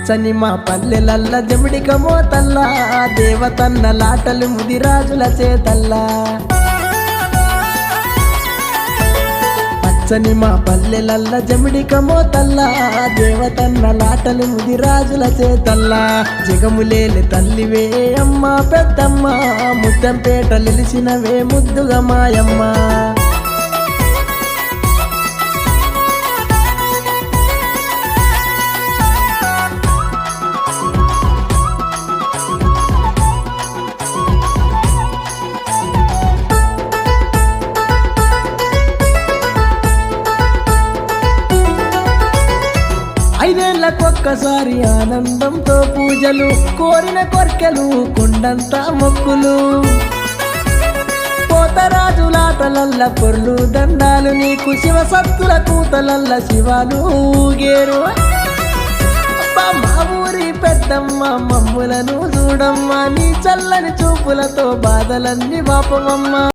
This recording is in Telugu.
పచ్చని మా పల్లెలల్ల జమిడిక మోతల్లా దేవతన్న లాటలు ముదిరాజుల చేతల్లా పచ్చని మా పల్లెలల్ల జమిడిక మోతల్లా దేవతన్న లాటలు ముదిరాజుల చేతల్లా జగములేని తల్లివే అమ్మ పెద్దమ్మ ముద్దంపేట నిలిచినవే ముద్దుగా మాయమ్మ ఐదేళ్లకొక్కసారి ఆనందంతో పూజలు కోరిన కోర్కెలు కొండంత మొక్కులు పోతరాజులాటలల్ల పొర్లు దండాలు నీకు శివ సత్తుల కూతలల్ల శివాలు ఊగేరు మా ఊరి పెద్దమ్మ మమ్ములను చూడమ్మ నీ చల్లని చూపులతో బాధలన్నీ పాపమమ్మ